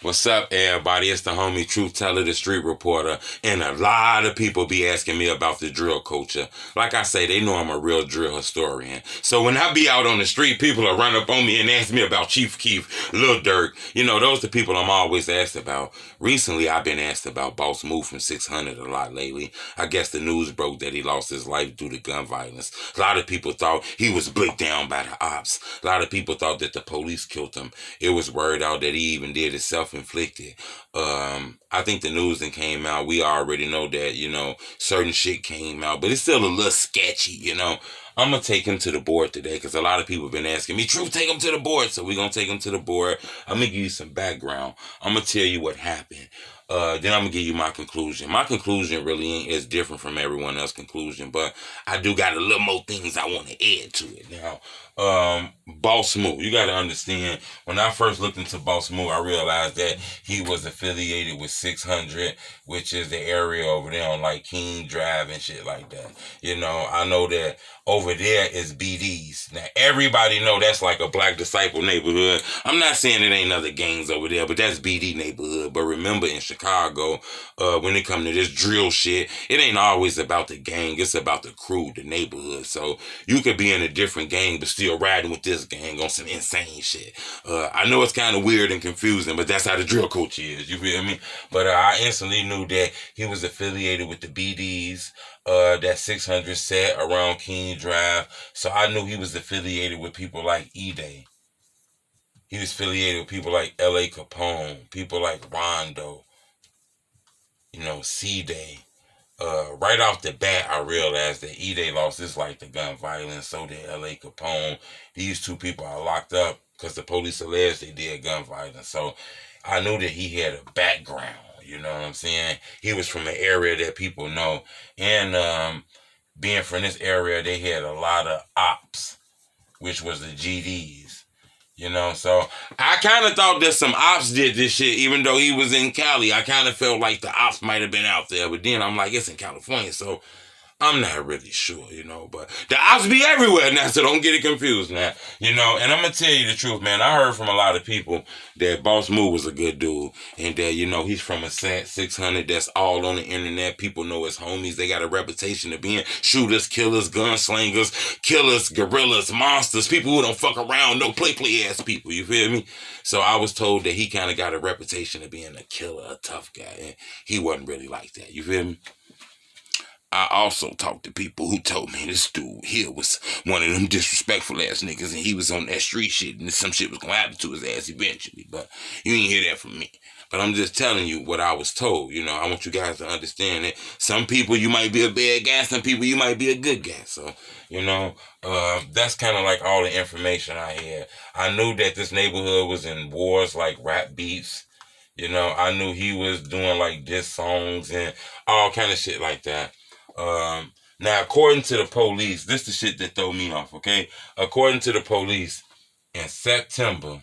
What's up, everybody? It's the homie Truth Teller, the street reporter, and a lot of people be asking me about the drill culture. Like I say, they know I'm a real drill historian. So when I be out on the street, people will run up on me and ask me about Chief Keef, Lil Durk. You know, those are the people I'm always asked about. Recently, I've been asked about Boss Move from 600 a lot lately. I guess the news broke that he lost his life due to gun violence. A lot of people thought he was BreakDown by the ops. A lot of people thought that the police killed him. It was word out that he even did it self-inflicted. I think the news then came out. We already know that, certain shit came out, but it's still a little sketchy. I'm going to take him to the board today because a lot of people have been asking me, Truth, take him to the board. So we're going to take him to the board. I'm going to give you some background. I'm going to tell you what happened. Then I'm going to give you my conclusion. My conclusion really ain't as different from everyone else's conclusion, but I do got a little more things I want to add to it. Now, Boss Move, you got to understand, when I first looked into Boss Move, I realized that he was affiliated with 600, which is the area over there on like King Drive and shit like that. I know that over there is BD's. Now, everybody know that's like a Black Disciple neighborhood. I'm not saying it ain't other gangs over there, but that's BD neighborhood. But remember, in Chicago, when it come to this drill shit, it ain't always about the gang. It's about the crew, the neighborhood. So you could be in a different gang, but still riding with this gang on some insane shit. I know it's kind of weird and confusing, but that's how the drill culture is. You feel me? But I instantly knew that he was affiliated with the BDs. That 600 set around King Drive. So I knew he was affiliated with people like E-Day. He was affiliated with people like L.A. Capone, people like Rondo, C-Day. Right off the bat, I realized that E-Day lost his life to gun violence. So did L.A. Capone. These two people are locked up because the police alleged they did gun violence. So I knew that he had a background. You know what I'm saying? He was from an area that people know. And being from this area, they had a lot of ops, which was the GDs. So I kind of thought that some ops did this shit, even though he was in Cali. I kind of felt like the ops might have been out there. But then I'm like, it's in California, so I'm not really sure, but the ops be everywhere now, so don't get it confused now, and I'm going to tell you the truth, man. I heard from a lot of people that Boss Move was a good dude, and that, he's from a 600 that's all on the internet. People know his homies. They got a reputation of being shooters, killers, gunslingers, killers, gorillas, monsters, people who don't fuck around, no play ass people, you feel me? So I was told that he kind of got a reputation of being a killer, a tough guy, and he wasn't really like that, you feel me? I also talked to people who told me this dude here was one of them disrespectful ass niggas and he was on that street shit and some shit was going to happen to his ass eventually. But you ain't hear that from me. But I'm just telling you what I was told. I want you guys to understand that some people you might be a bad guy, some people you might be a good guy. So, that's kind of like all the information I had. I knew that this neighborhood was in wars like rap beats. I knew he was doing like diss songs and all kind of shit like that. Now, according to the police, this is the shit that throw me off, okay? According to the police, in September,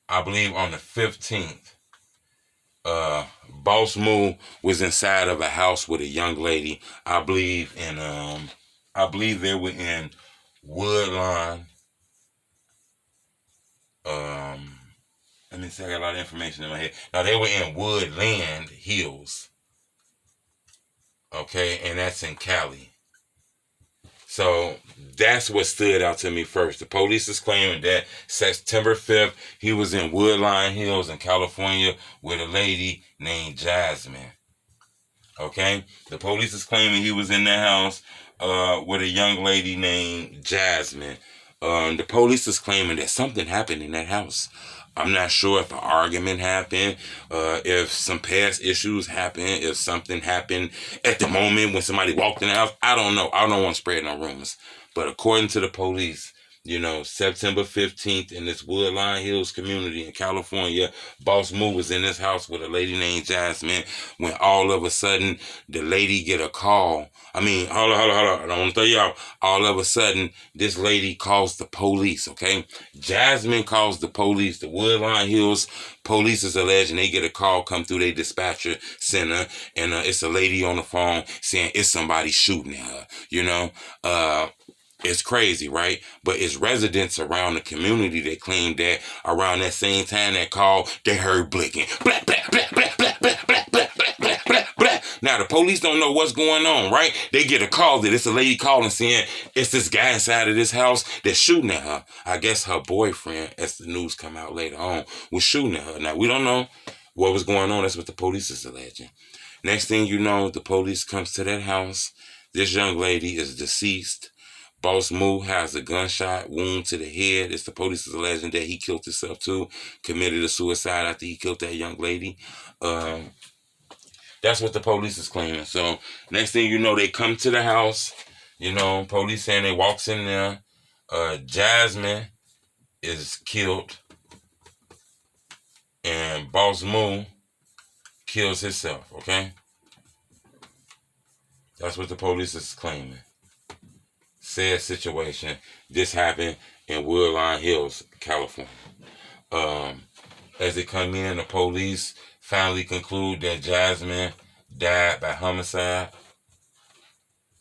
I believe on the 15th, Boss Move was inside of a house with a young lady. I believe they were in Woodline. Let me see, I got a lot of information in my head. Now, they were in Woodland Hills. Okay, and that's in Cali. So that's what stood out to me first. The police is claiming that September 5th, he was in Woodline Hills in California with a lady named Jasmine. Okay, the police is claiming he was in the house with a young lady named Jasmine. The police is claiming that something happened in that house. I'm not sure if an argument happened, if some past issues happened, if something happened at the moment when somebody walked in the house. I don't know. I don't want to spread no rumors. But according to the police, September 15th in this Woodline Hills community in California, Boss Move was in this house with a lady named Jasmine when all of a sudden the lady get a call. I mean, hold on. I don't want to throw you out. All of a sudden, this lady calls the police, okay? Jasmine calls the police. The Woodline Hills police is alleging they get a call come through their dispatcher center, and it's a lady on the phone saying it's somebody shooting at her, It's crazy, right? But it's residents around the community that claim that around that same time that call, they heard blinking. Blah, blah, blah, blah, blah, blah, blah, blah, blah, blah, blah. Now, the police don't know what's going on, right? They get a call that it's a lady calling saying it's this guy inside of this house that's shooting at her. I guess her boyfriend, as the news come out later on, was shooting at her. Now, we don't know what was going on. That's what the police is alleging. Next thing you know, the police comes to that house. This young lady is deceased. Boss Moo has a gunshot wound to the head. It's the police is alleging that he killed himself too, committed a suicide after he killed that young lady. That's what the police is claiming. So next thing you know, they come to the house. You know, police saying they walks in there. Jasmine is killed, and Boss Moo kills himself. Okay, that's what the police is claiming. Sad situation. This happened in Woodline Hills, California. As they come in, the police finally conclude that Jasmine died by homicide.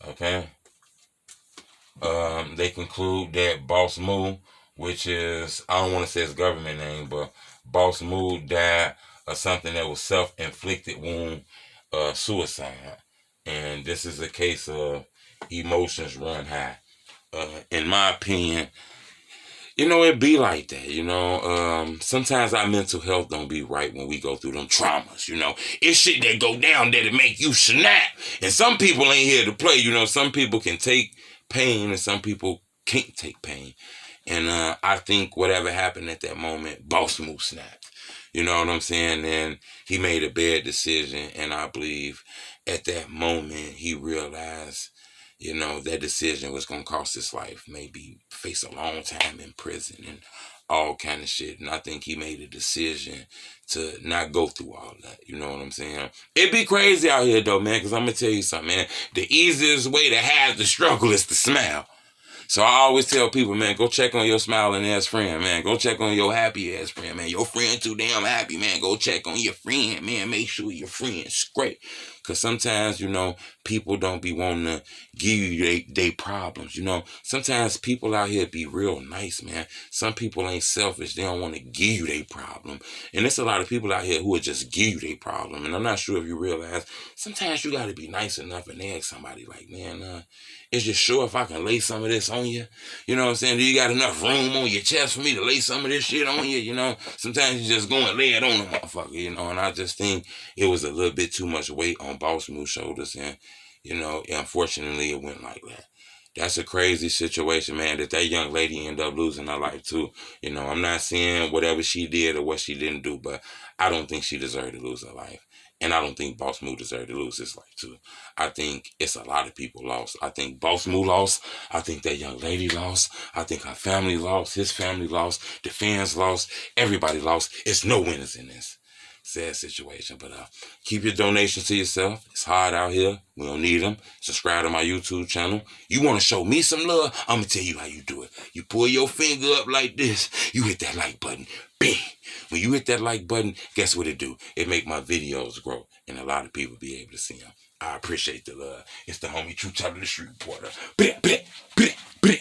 Okay. They conclude that Boss Moo, which is, I don't want to say his government name, but Boss Moo died of something that was self-inflicted wound, suicide. And this is a case of emotions run high. In my opinion, you know, it be like that, you know. Sometimes our mental health don't be right when we go through them traumas, you know. It's shit that go down that'll make you snap. And some people ain't here to play, you know. Some people can take pain and some people can't take pain. And I think whatever happened at that moment, Boss Moo snapped. You know what I'm saying? And he made a bad decision. And I believe at that moment he realized, you know, that decision was going to cost his life. Maybe face a long time in prison and all kind of shit. And I think he made a decision to not go through all that. You know what I'm saying? It be crazy out here, though, man, because I'm going to tell you something, man. The easiest way to hide the struggle is to smile. So I always tell people, man, go check on your smiling ass friend, man. Go check on your happy ass friend, man. Your friend too damn happy, man. Go check on your friend, man. Make sure your friend's straight. Because sometimes, you know, people don't be wanting to give you they problems, you know. Sometimes people out here be real nice, man. Some people ain't selfish. They don't want to give you their problem. And there's a lot of people out here who will just give you their problem. And I'm not sure if you realize, sometimes you got to be nice enough and ask somebody like, man, is you sure if I can lay some of this on you? You know what I'm saying? Do you got enough room on your chest for me to lay some of this shit on you? You know, sometimes you just go and lay it on the motherfucker, you know. And I just think it was a little bit too much weight on Boss Moo's shoulders. And, you know, unfortunately, it went like that. That's a crazy situation, man, that young lady ended up losing her life, too. You know, I'm not saying whatever she did or what she didn't do, but I don't think she deserved to lose her life. And I don't think Boss Moo deserved to lose his life, too. I think it's a lot of people lost. I think Boss Moo lost. I think that young lady lost. I think her family lost. His family lost. The fans lost. Everybody lost. It's no winners in this. Sad situation, but keep your donations to yourself. It's hard out here. We don't need them. Subscribe to my YouTube channel. You want to show me some love? I'm going to tell you how you do it. You pull your finger up like this. You hit that like button. Bing. When you hit that like button, guess what it do? It make my videos grow, and a lot of people be able to see them. I appreciate the love. It's the homie True Tyler, the Street Reporter. Bleh, bleh, bleh, bleh.